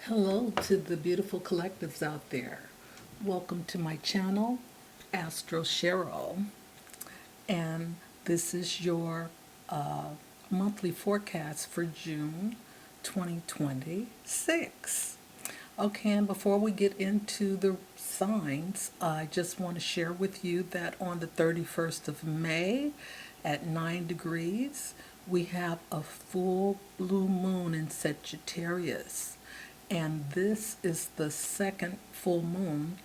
Hello to the beautiful collectives out there. Welcome to my channel, Astro and this is your monthly forecast for June 2026. Okay, and before we get into the signs, I just want to share with you that on the 31st of May at 9 degrees, we have a full blue moon in Sagittarius. And this is the second full moon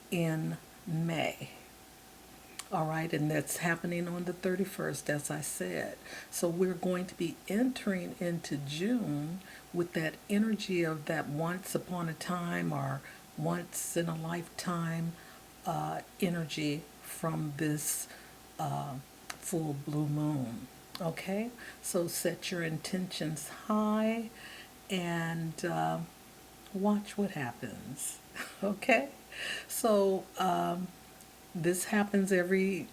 in May. All right, and that's happening on the 31st, as I said. So we're going to be entering into June with that energy of that once upon a time or once in a lifetime energy from this full blue moon. Okay, so set your intentions high and watch what happens. Okay, so this happens every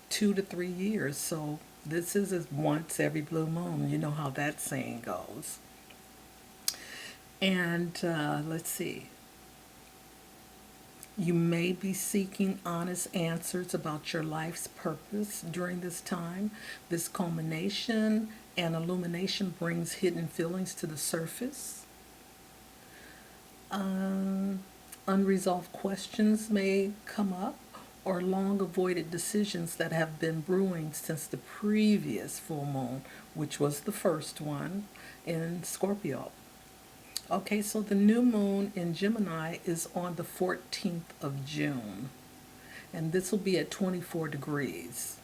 2 to 3 years. So this is once every blue moon. You know how that saying goes. And let's see. You may be seeking honest answers about your life's purpose during this time. This culmination and illumination brings hidden feelings to the surface. Unresolved questions may come up, or long avoided decisions that have been brewing since the previous full moon, which was the first one in Scorpio. Okay, so the new moon in Gemini is on the 14th of June, and this will be at 24 degrees,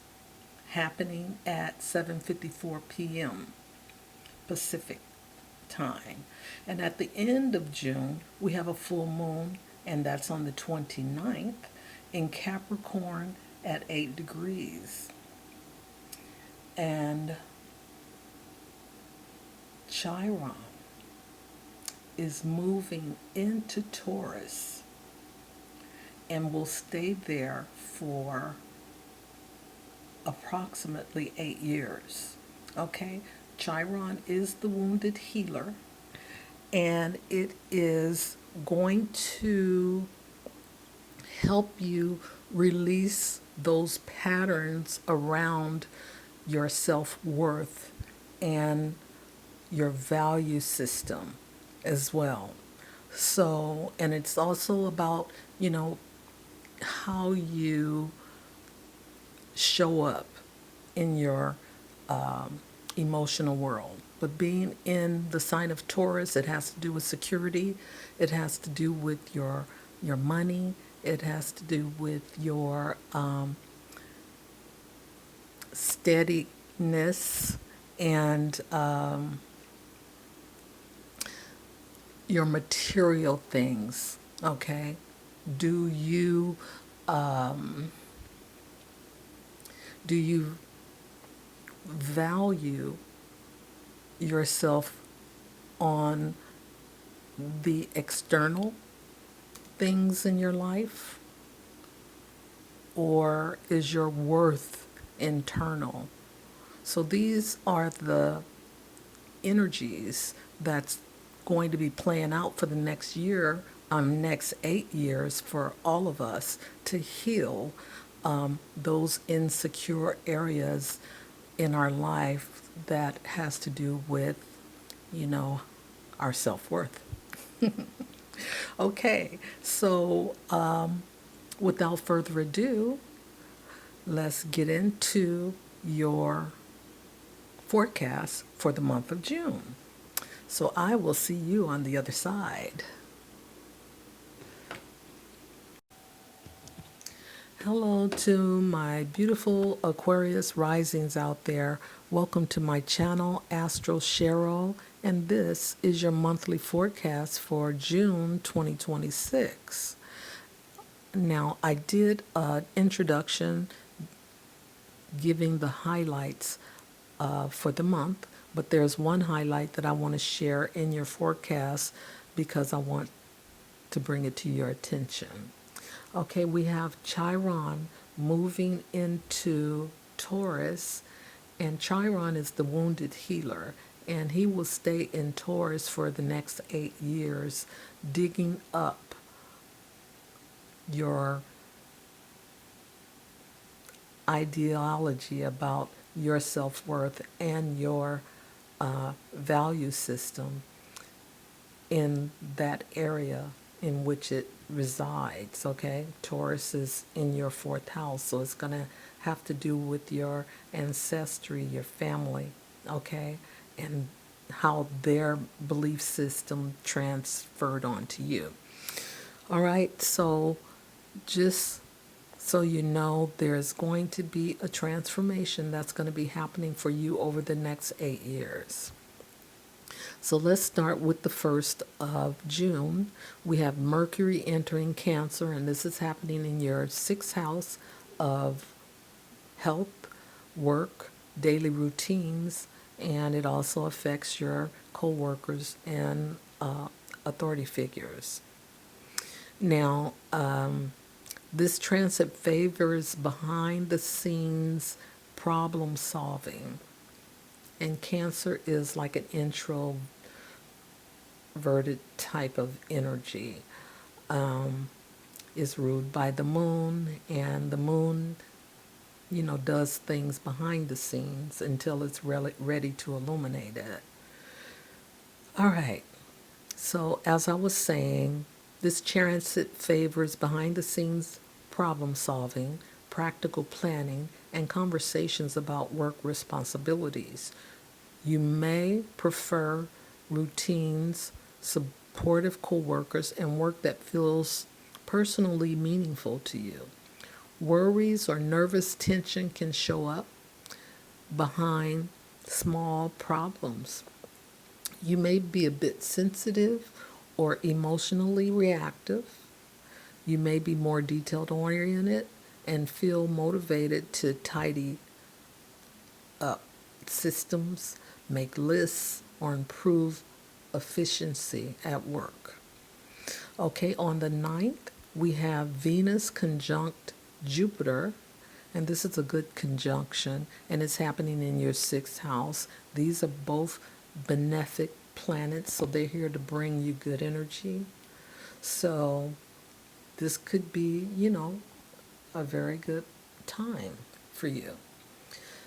happening at 7:54 p.m. Pacific time. And at the end of June, we have a full moon, and that's on the 29th in Capricorn at 8 degrees. And Chiron is moving into Taurus and will stay there for approximately 8 years. Okay? Chiron is the wounded healer, and it is going to help you release those patterns around your self-worth and your value system as well. So, and it's also about, how you show up in your emotional world. But being in the sign of Taurus, it has to do with security. It has to do with your money. It has to do with your steadiness and your material things. Okay, do you value yourself on the external things in your life, or is your worth internal? So these are the energies that's going to be playing out for the next year, next 8 years for all of us to heal those insecure areas in our life that has to do with, our self-worth. Okay, so without further ado, let's get into your forecast for the month of June. So I will see you on the other side. Hello to my beautiful Aquarius risings out there. Welcome to my channel, Astro, and this is your monthly forecast for June 2026. Now, I did an introduction giving the highlights for the month, but there's one highlight that I want to share in your forecast because I want to bring it to your attention. Okay, we have Chiron moving into Taurus, and Chiron is the wounded healer, and he will stay in Taurus for the next 8 years, digging up your ideology about your self-worth and your value system in that area in which it resides, okay? Taurus is in your fourth house, so it's going to have to do with your ancestry, your family, okay? And how their belief system transferred onto you. All right, so just so you know, there's going to be a transformation that's going to be happening for you over the next 8 years. So let's start with the 1st of June. We have Mercury entering Cancer, and this is happening in your 6th house of health, work, daily routines, and it also affects your co-workers and authority figures. Now, this transit favors behind the scenes problem solving. And Cancer is like an introverted type of energy. Is ruled by the moon, and the moon, does things behind the scenes until it's ready to illuminate it. All right. So as I was saying, this transit favors behind the scenes problem solving, practical planning, and conversations about work responsibilities. You may prefer routines, supportive coworkers, and work that feels personally meaningful to you. Worries or nervous tension can show up behind small problems. You may be a bit sensitive or emotionally reactive. You may be more detailed oriented and feel motivated to tidy up systems, make lists, or improve efficiency at work. Okay, on the 9th, we have Venus conjunct Jupiter, and this is a good conjunction, and it's happening in your 6th house. These are both benefic planets, so they're here to bring you good energy. So this could be, a very good time for you.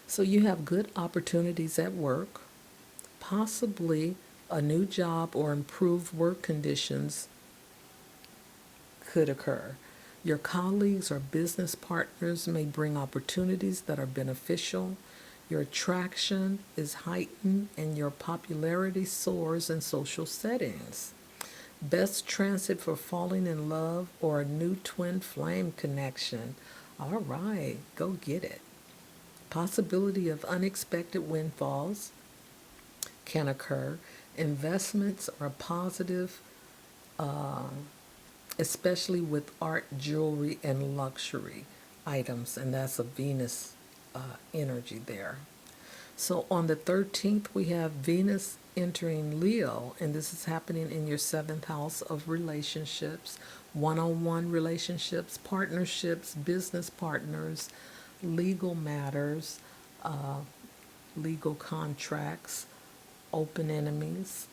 So you have good opportunities at work, possibly a new job or improved work conditions could occur. Your colleagues or business partners may bring opportunities that are beneficial. Your attraction is heightened and your popularity soars in social settings. Best transit for falling in love or a new twin flame connection. All right, go get it. Possibility of unexpected windfalls can occur. Investments are positive, especially with art, jewelry, and luxury items, and that's a Venus energy there. So on the 13th, we have Venus entering Leo, and this is happening in your 7th house of relationships, one-on-one relationships, partnerships, business partners, legal matters, legal contracts, open enemies,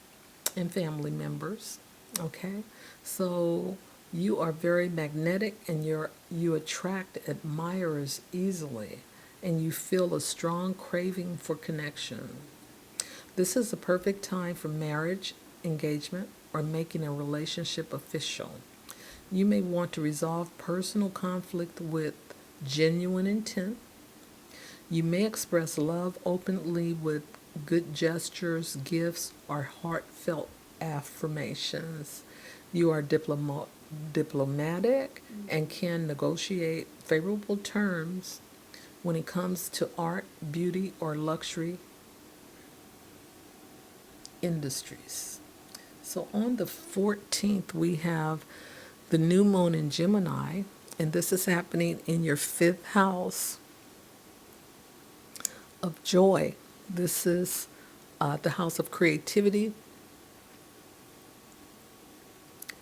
and family members. Okay, so you are very magnetic, and you attract admirers easily, and you feel a strong craving for connection. This is a perfect time for marriage, engagement, or making a relationship official. You may want to resolve personal conflict with genuine intent. You may express love openly with good gestures, gifts, or heartfelt affirmations. You are diplomatic and can negotiate favorable terms when it comes to art, beauty, or luxury industries. So on the 14th, we have the new moon in Gemini, and this is happening in your 5th house of joy. This is the house of creativity,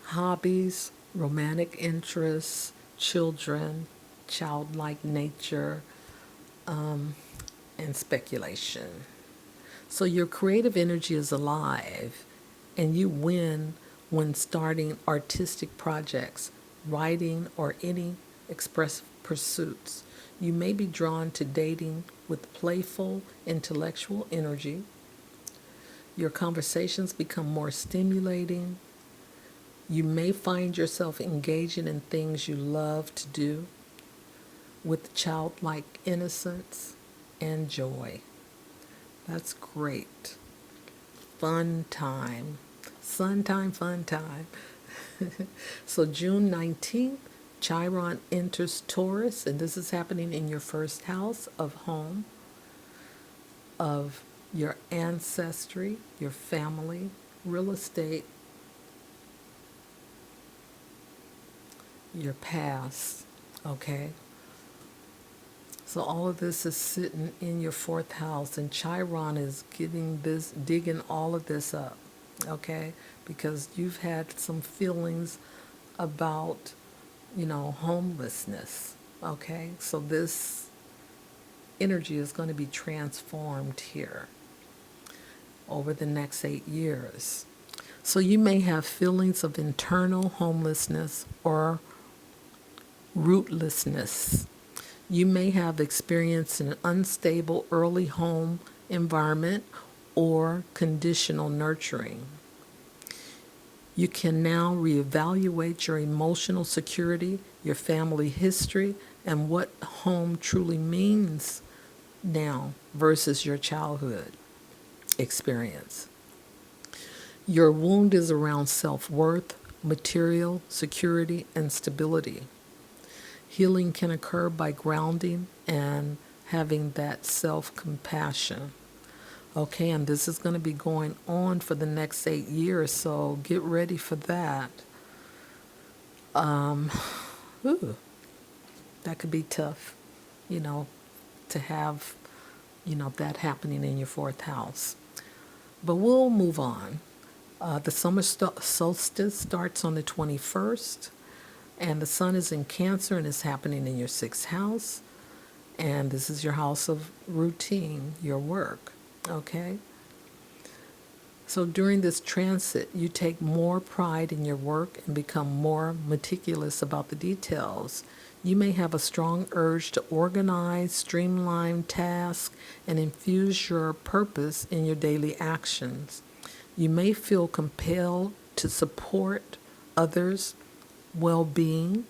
hobbies, romantic interests, children, childlike nature, and speculation. So your creative energy is alive, and you win when starting artistic projects, writing, or any expressive pursuits. You may be drawn to dating with playful, intellectual energy. Your conversations become more stimulating. You may find yourself engaging in things you love to do with childlike innocence and joy. That's great. Fun time. Sun time, fun time. So June 19th, Chiron enters Taurus, and this is happening in your first house of home, of your ancestry, your family, real estate, your past, okay? So all of this is sitting in your fourth house, and Chiron is getting this, digging all of this up, okay? Because you've had some feelings about, homelessness, okay? So this energy is going to be transformed here over the next 8 years. So you may have feelings of internal homelessness or rootlessness. You may have experienced an unstable early home environment or conditional nurturing. You can now reevaluate your emotional security, your family history, and what home truly means now versus your childhood experience. Your wound is around self-worth, material security, and stability. Healing can occur by grounding and having that self-compassion. Okay, and this is going to be going on for the next 8 years, so get ready for that. Ooh, that could be tough, to have, that happening in your fourth house. But we'll move on. The summer solstice starts on the 21st, and the sun is in Cancer and is happening in your sixth house. And this is your house of routine, your work, okay? So during this transit, you take more pride in your work and become more meticulous about the details. You may have a strong urge to organize, streamline tasks, and infuse your purpose in your daily actions. You may feel compelled to support others' well-being.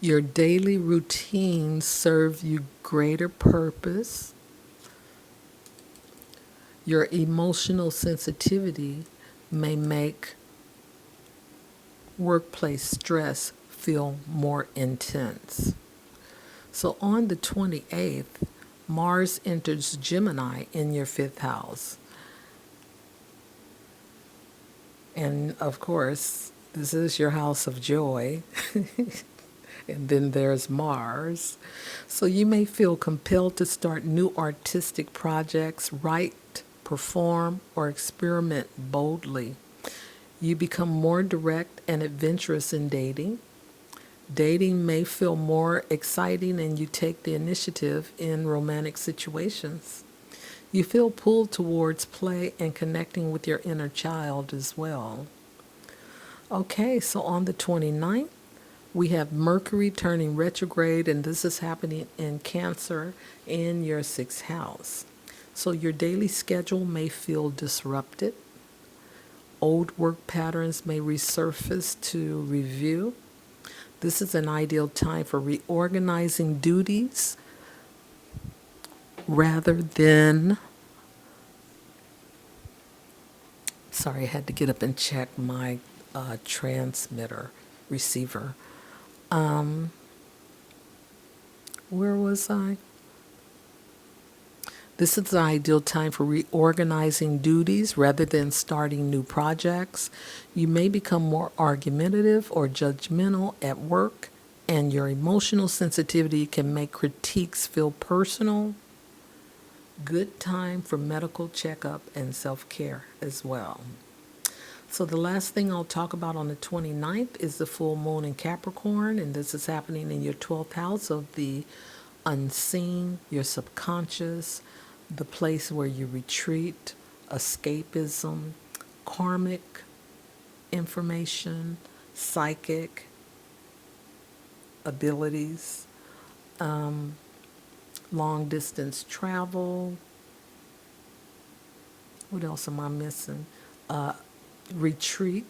Your daily routines serve you greater purpose. Your emotional sensitivity may make workplace stress feel more intense. So on the 28th, Mars enters Gemini in your fifth house. And of course, this is your house of joy. And then there's Mars. So you may feel compelled to start new artistic projects, write, perform, or experiment boldly. You become more direct and adventurous in dating. Dating may feel more exciting and you take the initiative in romantic situations. You feel pulled towards play and connecting with your inner child as well. Okay, so on the 29th, we have Mercury turning retrograde, and this is happening in Cancer in your sixth house. So your daily schedule may feel disrupted. Old work patterns may resurface to review. This is an ideal time for reorganizing duties rather than... Sorry, I had to get up and check my transmitter receiver. Where was I? This is the ideal time for reorganizing duties rather than starting new projects. You may become more argumentative or judgmental at work, and your emotional sensitivity can make critiques feel personal. Good time for medical checkup and self-care as well. So the last thing I'll talk about on the 29th is the full moon in Capricorn, and this is happening in your 12th house of the unseen, your subconscious, the place where you retreat, escapism, karmic information, psychic abilities, long distance travel. What else am I missing? Retreat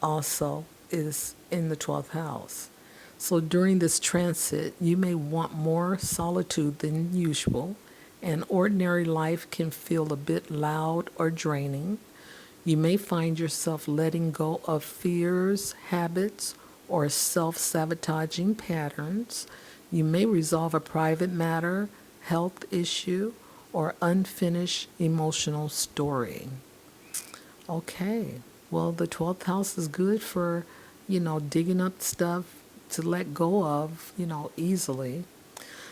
also is in the 12th house. So during this transit, you may want more solitude than usual, and ordinary life can feel a bit loud or draining. You may find yourself letting go of fears, habits, or self sabotaging patterns. You may resolve a private matter, health issue, or unfinished emotional story. Okay, well, the 12th house is good for, digging up stuff to let go of, easily.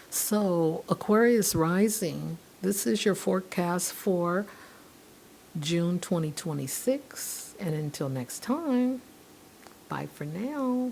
So, Aquarius Rising, this is your forecast for June 2026. And until next time, bye for now.